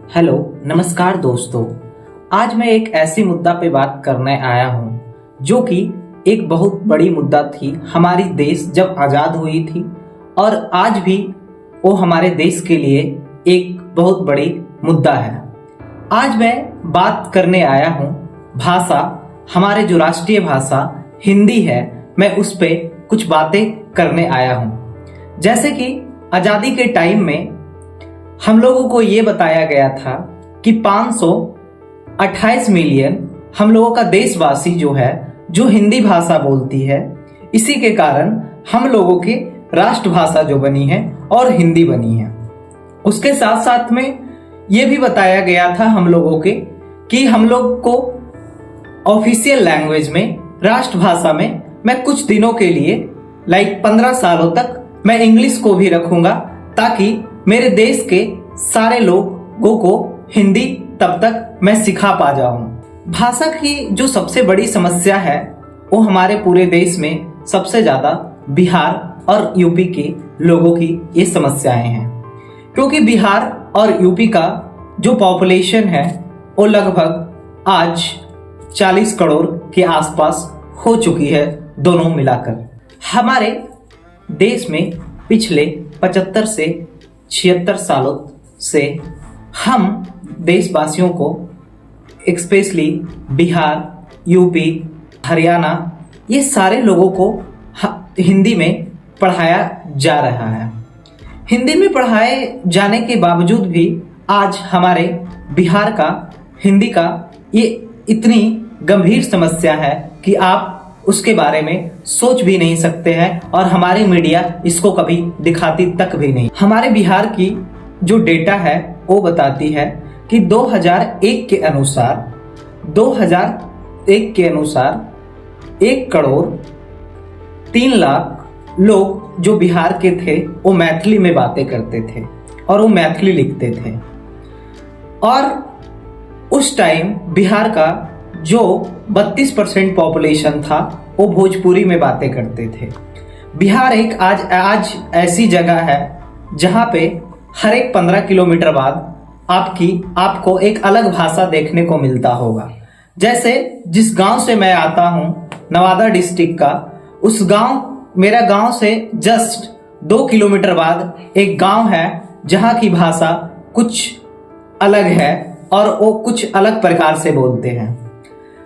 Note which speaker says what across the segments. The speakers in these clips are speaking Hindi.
Speaker 1: हेलो, नमस्कार दोस्तों। आज मैं एक ऐसी मुद्दा पे बात करने आया हूँ जो कि एक बहुत बड़ी मुद्दा थी हमारी देश जब आज़ाद हुई थी, और आज भी वो हमारे देश के लिए एक बहुत बड़ी मुद्दा है। आज मैं बात करने आया हूँ भाषा, हमारे जो राष्ट्रीय भाषा हिंदी है, मैं उस पे कुछ बातें करने आया हूँ। जैसे कि आज़ादी के टाइम में हम लोगों को ये बताया गया था कि 528 मिलियन हम लोगों का देशवासी जो है, जो हिंदी भाषा बोलती है, इसी के कारण हम लोगों की राष्ट्रभाषा जो बनी है और हिंदी बनी है। उसके साथ साथ में ये भी बताया गया था हम लोगों के कि हम लोग को ऑफिशियल लैंग्वेज में, राष्ट्रभाषा में मैं कुछ दिनों के लिए 15 सालों तक मैं इंग्लिश को भी रखूंगा, ताकि मेरे देश के सारे लोगों को हिंदी तब तक मैं सिखा पा जाऊं। भाषा की जो सबसे बड़ी समस्या है वो हमारे पूरे देश में सबसे ज्यादा बिहार और यूपी के लोगों की ये समस्याएं हैं, क्योंकि बिहार और यूपी का जो पॉपुलेशन है वो लगभग आज 40 करोड़ के आसपास हो चुकी है दोनों मिलाकर। हमारे देश में पिछले 75 से 76 सालों से हम देशवासियों को स्पेशली बिहार, यूपी, हरियाणा, ये सारे लोगों को हिंदी में पढ़ाया जा रहा है। हिंदी में पढ़ाए जाने के बावजूद भी आज हमारे बिहार का हिंदी का ये इतनी गंभीर समस्या है कि आप उसके बारे में सोच भी नहीं सकते हैं, और हमारी मीडिया इसको कभी दिखाती तक भी नहीं। हमारे बिहार की जो डेटा है वो बताती है कि 2001 के अनुसार 1 करोड़ 3 लाख लोग जो बिहार के थे वो मैथिली में बातें करते थे और वो मैथिली लिखते थे। और उस टाइम बिहार का जो 32% पॉपुलेशन था वो भोजपुरी में बातें करते थे। बिहार एक आज ऐसी जगह है जहाँ पे हर एक 15 किलोमीटर बाद आपको एक अलग भाषा देखने को मिलता होगा। जैसे जिस गांव से मैं आता हूँ, नवादा डिस्ट्रिक्ट का, उस मेरा गांव से जस्ट 2 किलोमीटर बाद एक गांव है जहाँ की भाषा कुछ अलग है और वो कुछ अलग प्रकार से बोलते हैं।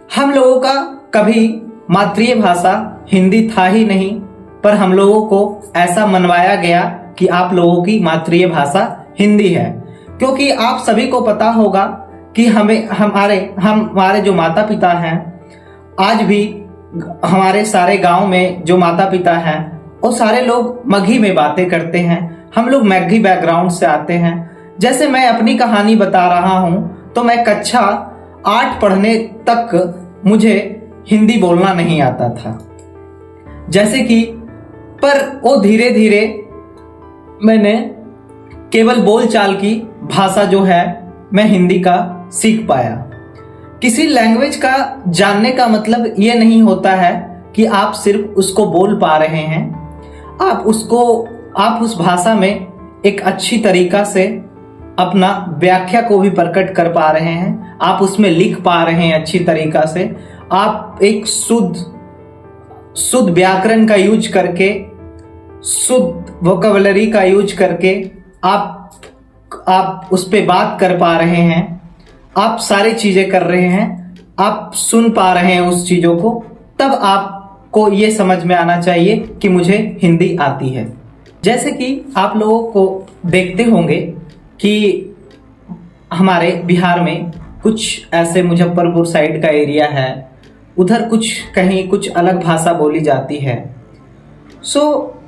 Speaker 1: हम लोगों का कभी मातृभाषा हिंदी था ही नहीं, पर हम लोगों को ऐसा मनवाया गया कि आप लोगों की मातृभाषा हिंदी है, क्योंकि आप सभी को पता होगा कि हमारे जो माता पिता हैं, आज भी हमारे सारे गांव में जो माता पिता हैं वो सारे लोग मगही में बातें करते हैं। हम लोग मगही बैकग्राउंड से आते हैं। जैसे मैं अपनी कहानी बता रहा हूं, तो मैं कक्षा 8 पढ़ने तक मुझे हिंदी बोलना नहीं आता था। जैसे कि पर वो धीरे धीरे मैंने केवल बोलचाल की भाषा जो है मैं हिंदी का सीख पाया। किसी लैंग्वेज का जानने का मतलब ये नहीं होता है कि आप सिर्फ उसको बोल पा रहे हैं, आप उस भाषा में एक अच्छी तरीका से अपना व्याख्या को भी प्रकट कर पा रहे हैं, आप उसमें लिख पा रहे हैं अच्छी तरीका से, आप एक शुद्ध व्याकरण का यूज करके, शुद्ध वोकैबुलरी का यूज करके आप उस पे बात कर पा रहे हैं, आप सारी चीजें कर रहे हैं, आप सुन पा रहे हैं उस चीजों को, तब आपको ये समझ में आना चाहिए कि मुझे हिंदी आती है। जैसे कि आप लोगों को देखते होंगे कि हमारे बिहार में कुछ ऐसे मुजफ्फरपुर साइड का एरिया है, उधर कहीं कुछ अलग भाषा बोली जाती है।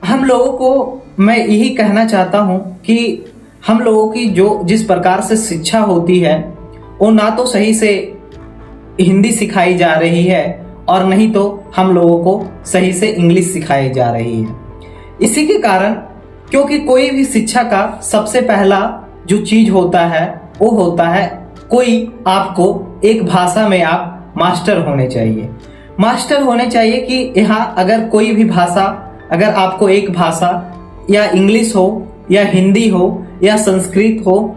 Speaker 1: हम लोगों को मैं यही कहना चाहता हूँ कि हम लोगों की जिस प्रकार से शिक्षा होती है वो ना तो सही से हिंदी सिखाई जा रही है, और नहीं तो हम लोगों को सही से इंग्लिश सिखाई जा रही है। इसी के कारण, क्योंकि कोई भी शिक्षा का सबसे पहला जो चीज होता है वो होता है कोई आपको एक भाषा में आप मास्टर होने चाहिए कि यहाँ अगर कोई भी भाषा, अगर आपको एक भाषा या इंग्लिश हो या हिंदी हो या संस्कृत हो,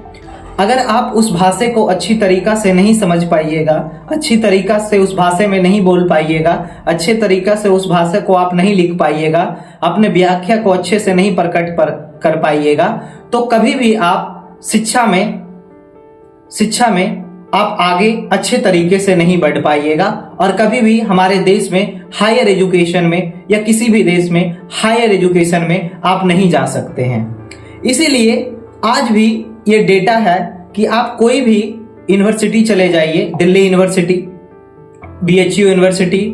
Speaker 1: अगर आप उस भाषा को अच्छी तरीका से नहीं समझ पाइएगा, अच्छी तरीका से उस भाषा में नहीं बोल पाइएगा, अच्छे तरीका से उस भाषा को आप नहीं लिख पाइएगा, अपने व्याख्या को अच्छे से नहीं प्रकट कर पाइएगा, तो कभी भी आप शिक्षा में आप आगे अच्छे तरीके से नहीं बढ़ पाइएगा और कभी भी हमारे देश में हायर एजुकेशन में या किसी भी देश में हायर एजुकेशन में आप नहीं जा सकते हैं। इसीलिए आज भी ये डेटा है कि आप कोई भी यूनिवर्सिटी चले जाइए, Delhi university, BHU university,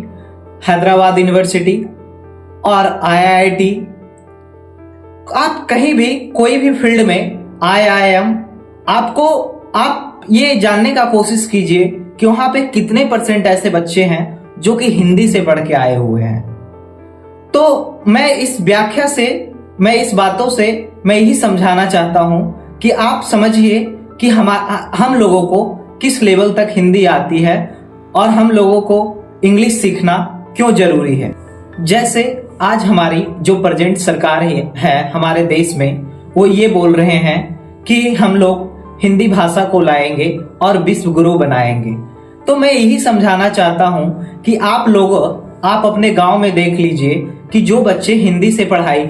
Speaker 1: Hyderabad university और IIT, आप कहीं भी कोई भी फील्ड में IIM, आप ये जानने का कोशिश कीजिए कि वहां पे कितने % ऐसे बच्चे हैं जो कि हिंदी से पढ़ के आए हुए हैं। तो मैं इस व्याख्या से, मैं इस बातों से मैं यही समझाना चाहता हूं कि आप समझिए कि हम लोगों को किस लेवल तक हिंदी आती है और हम लोगों को इंग्लिश सीखना क्यों जरूरी है। जैसे आज हमारी जो प्रेजेंट सरकार है हमारे देश में, वो ये बोल रहे हैं कि हम लोग हिंदी भाषा को लाएंगे और विश्व गुरु बनाएंगे। तो मैं यही समझाना चाहता हूं कि आप अपने गांव में देख लीजिए कि जो बच्चे हिंदी से पढ़ाई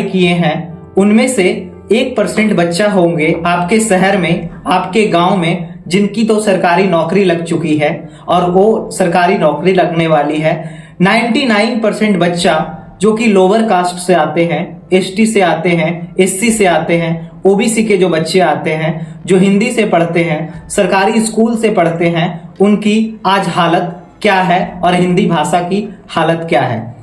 Speaker 1: किए हैं उनमें से 1% बच्चा होंगे आपके शहर में, आपके गांव में, जिनकी तो सरकारी नौकरी लग चुकी है और वो सरकारी नौकरी लगने वाली है। 99% बच्चा जो कि लोअर कास्ट से आते हैं, ST से आते हैं, SC से आते हैं, OBC के जो बच्चे आते हैं, जो हिंदी से पढ़ते हैं, सरकारी स्कूल से पढ़ते हैं, उनकी आज हालत क्या है और हिंदी भाषा की हालत क्या है।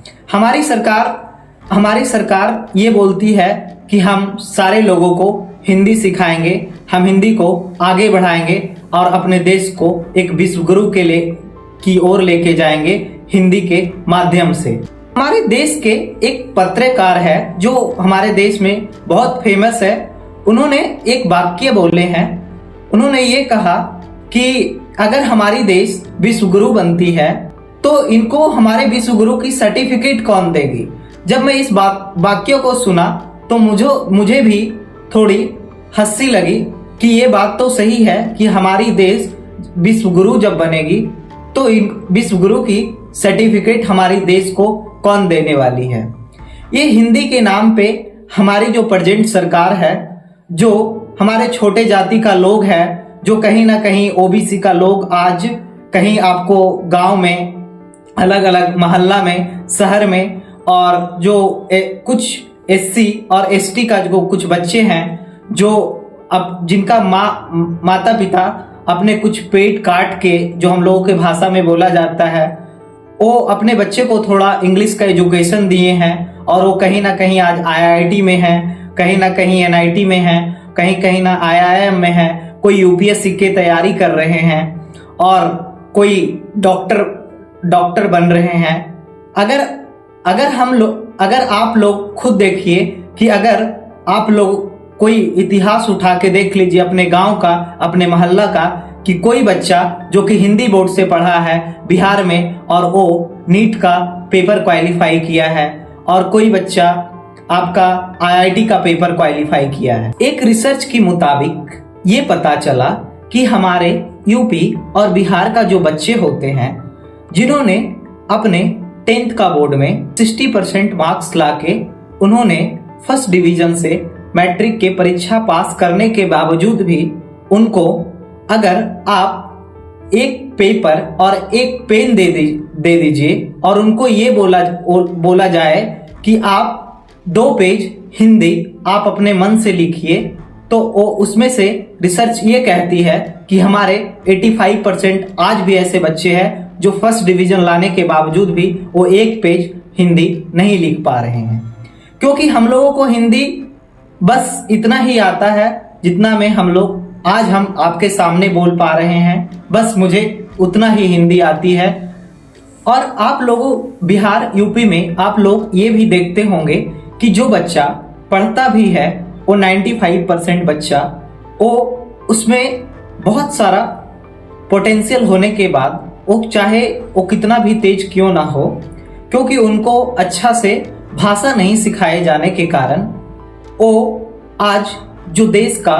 Speaker 1: हमारी सरकार ये बोलती है कि हम सारे लोगों को हिंदी सिखाएंगे, हम हिंदी को आगे बढ़ाएंगे और अपने देश को एक विश्व गुरु की ओर लेके जाएंगे हिंदी के माध्यम से। हमारे देश के एक पत्रकार है जो हमारे देश में बहुत फेमस है, उन्होंने एक वाक्य बोले हैं। उन्होंने ये कहा कि अगर हमारी देश विश्व गुरु बनती है तो इनको हमारे विश्व गुरु की सर्टिफिकेट कौन देगी। जब मैं इस वाक्य को सुना तो मुझे भी थोड़ी हंसी लगी कि ये बात तो सही है कि हमारी देश विश्व गुरु जब बनेगी तो विश्व गुरु की सर्टिफिकेट हमारी देश को कौन देने वाली है। ये हिंदी के नाम पे हमारी जो प्रेजेंट सरकार है, जो हमारे छोटे जाति का लोग है, जो कहीं ना कहीं OBC का लोग आज कहीं आपको गांव में, अलग अलग मोहल्ला में, शहर में, और जो कुछ SC और ST का जो कुछ बच्चे हैं जो अब जिनका माता पिता अपने कुछ पेट काट के, जो हम लोगों के भाषा में बोला जाता है, वो अपने बच्चे को थोड़ा इंग्लिश का एजुकेशन दिए हैं और वो कहीं ना कहीं आज IIT में हैं, कहीं ना कहीं NIT में हैं, कहीं ना IIM में हैं, कोई UPSC की तैयारी कर रहे हैं और कोई डॉक्टर बन रहे हैं। अगर आप लोग खुद देखिए कि अगर आप लोग कोई इतिहास उठा के देख लीजिए अपने गांव का, अपने मोहल्ला का, कि कोई बच्चा जो कि हिंदी बोर्ड से पढ़ा है बिहार में और वो नीट का पेपर क्वालिफाई किया है, और कोई बच्चा आपका IIT का पेपर क्वालिफाई किया है। एक रिसर्च के मुताबिक ये पता चला कि हमारे यूपी और बिहार का जो बच्चे होते हैं जिन्होंने अपने 10th का बोर्ड में 60% मार्क्स लाके उन्होंने फर्स्ट डिवीजन से मैट्रिक के परीक्षा पास करने के बावजूद भी उनको अगर आप एक पेपर और एक पेन दे दीजिए और उनको ये बोला जाए कि आप 2 पेज हिंदी आप अपने मन से लिखिए, तो उसमें से रिसर्च ये कहती है कि हमारे 85% आज भी ऐसे बच्चे हैं जो फर्स्ट डिवीजन लाने के बावजूद भी वो 1 पेज हिंदी नहीं लिख पा रहे हैं, क्योंकि हम लोगों को हिंदी बस इतना ही आता है जितना में हम आपके सामने बोल पा रहे हैं, बस मुझे उतना ही हिंदी आती है। और आप लोगों बिहार यूपी में आप लोग ये भी देखते होंगे कि जो बच्चा पढ़ता भी है वो 95% बच्चा वो उसमें बहुत सारा पोटेंशियल होने के बाद वो चाहे वो कितना भी तेज क्यों ना हो, क्योंकि उनको अच्छा से भाषा नहीं सिखाए जाने के कारण वो आज जो देश का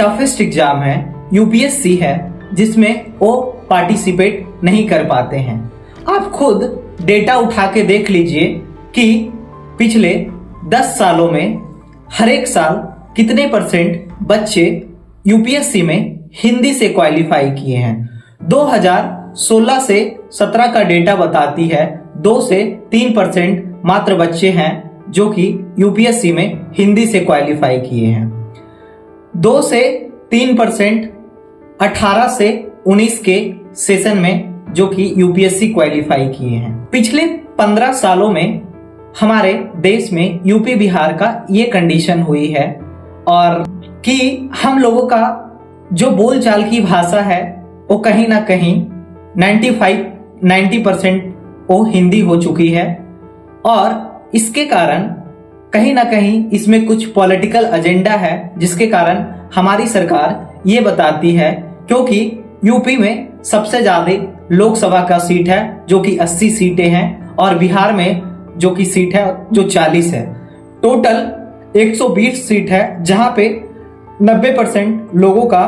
Speaker 1: टफेस्ट एग्जाम है यूपीएससी है, जिसमें वो पार्टिसिपेट नहीं कर पाते हैं। आप खुद डेटा उठा के देख लीजिए कि पिछले 10 सालों में हर एक साल कितने परसेंट बच्चे यूपीएससी में हिंदी से क्वालिफाई किए हैं। 2016 से 17 का डेटा बताती है 2 से 3% मात्र बच्चे हैं जो कि यूपीएससी में हिंदी से क्वालिफाई किए हैं। 2 से 3% 18 से 19 के सेशन में जो कि यूपीएससी क्वालिफाई किए हैं। पिछले 15 सालों में हमारे देश में यूपी बिहार का ये कंडीशन हुई है और कि हम लोगों का जो बोलचाल की भाषा है वो कहीं ना कहीं 90% वो हिंदी हो चुकी है और इसके कारण कहीं ना कहीं इसमें कुछ पॉलिटिकल एजेंडा है, जिसके कारण हमारी सरकार ये बताती है, क्योंकि यूपी में सबसे ज्यादा लोकसभा का सीट है जो कि 80 सीटें हैं और बिहार में जो कि सीट है जो 40 है। टोटल 120 सीट है जहां पे 90% लोगों का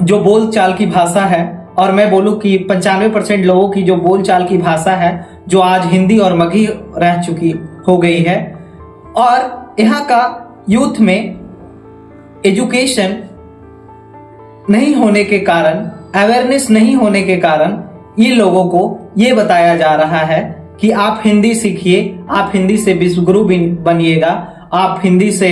Speaker 1: जो बोलचाल की भाषा है, और मैं बोलूं कि 95% लोगों की जो बोलचाल की भाषा है जो आज हिंदी और मगही रह चुकी हो गई है। और यहाँ का यूथ में एजुकेशन नहीं होने के कारण, अवेयरनेस नहीं होने के कारण ये लोगों को ये बताया जा रहा है कि आप हिंदी सीखिए, आप हिंदी से विश्वगुरु बनिएगा, आप हिंदी से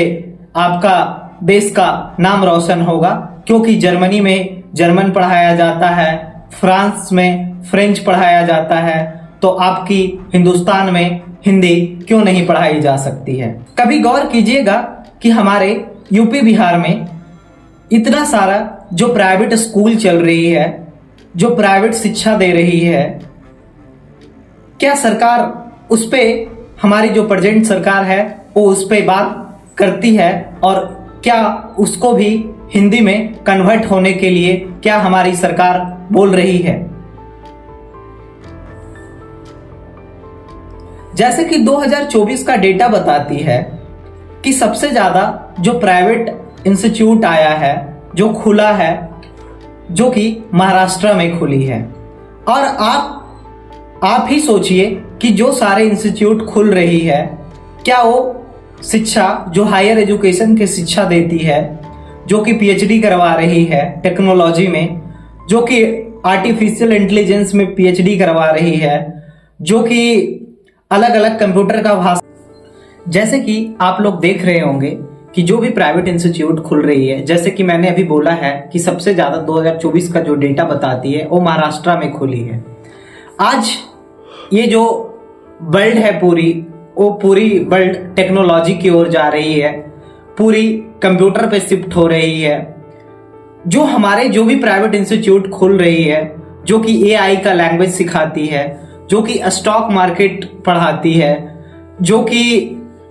Speaker 1: आपका देश का नाम रोशन होगा, क्योंकि जर्मनी में जर्मन पढ़ाया जाता है, फ्रांस में फ्रेंच पढ़ाया जाता है, तो आपकी हिंदुस्तान में हिंदी क्यों नहीं पढ़ाई जा सकती है। कभी गौर कीजिएगा कि हमारे यूपी बिहार में इतना सारा जो प्राइवेट स्कूल चल रही है, जो प्राइवेट शिक्षा दे रही है, क्या सरकार उस पे, हमारी जो प्रेजेंट सरकार है वो उस पे बात करती है और क्या उसको भी हिंदी में कन्वर्ट होने के लिए क्या हमारी सरकार बोल रही है। जैसे कि 2024 का डेटा बताती है कि सबसे ज्यादा जो प्राइवेट इंस्टीट्यूट आया है, जो खुला है, जो कि महाराष्ट्र में खुली है। और आप ही सोचिए कि जो सारे इंस्टीट्यूट खुल रही है, क्या वो शिक्षा जो हायर एजुकेशन की शिक्षा देती है, जो कि पीएचडी करवा रही है टेक्नोलॉजी में, जो कि आर्टिफिशियल इंटेलिजेंस में पीएचडी करवा रही है, जो कि अलग अलग कंप्यूटर का भाषा, जैसे कि आप लोग देख रहे होंगे कि जो भी प्राइवेट इंस्टीट्यूट खुल रही है, जैसे कि मैंने अभी बोला है कि सबसे ज्यादा 2024 का जो डेटा बताती है वो महाराष्ट्र में खुली है। आज ये जो वर्ल्ड है वो पूरी वर्ल्ड टेक्नोलॉजी की ओर जा रही है, पूरी कंप्यूटर पे शिफ्ट हो रही है। जो भी प्राइवेट इंस्टीट्यूट खुल रही है, जो कि एआई का लैंग्वेज सिखाती है, जो कि स्टॉक मार्केट पढ़ाती है, जो कि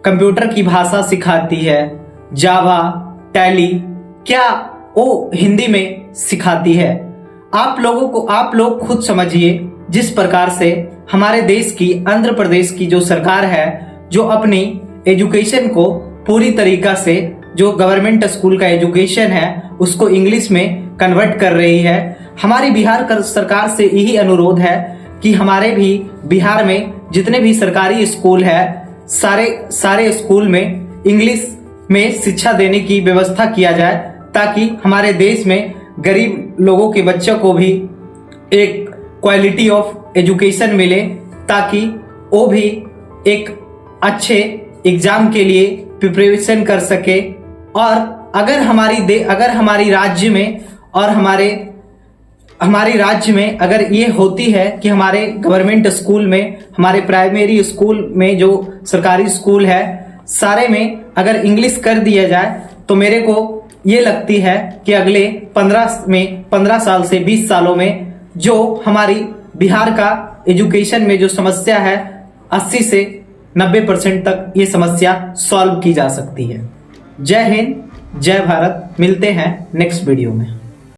Speaker 1: कंप्यूटर की भाषा सिखाती है, जावा, टैली, क्या वो हिंदी में सिखाती है। आप लोग खुद समझिए, जिस प्रकार से हमारे देश की आंध्र प्रदेश की जो सरकार है, जो अपनी एजुकेशन को पूरी तरीका से, जो गवर्नमेंट स्कूल का एजुकेशन है उसको इंग्लिश में कन्वर्ट कर रही है। हमारी बिहार सरकार से यही अनुरोध है कि हमारे भी बिहार में जितने भी सरकारी स्कूल है, सारे स्कूल में इंग्लिश में शिक्षा देने की व्यवस्था किया जाए, ताकि हमारे देश में गरीब लोगों के बच्चों को भी एक क्वालिटी ऑफ एजुकेशन मिले, ताकि वो भी एक अच्छे एग्जाम के लिए प्रिपरेशन कर सके। और अगर हमारी राज्य में और हमारी राज्य में अगर ये होती है कि हमारे गवर्नमेंट स्कूल में, हमारे प्राइमरी स्कूल में, जो सरकारी स्कूल है, सारे में अगर इंग्लिश कर दिया जाए, तो मेरे को ये लगती है कि अगले 15 साल से 20 सालों में जो हमारी बिहार का एजुकेशन में जो समस्या है, 80 से 90% तक ये समस्या सॉल्व की जा सकती है। जय हिंद, जय भारत। मिलते हैं नेक्स्ट वीडियो में।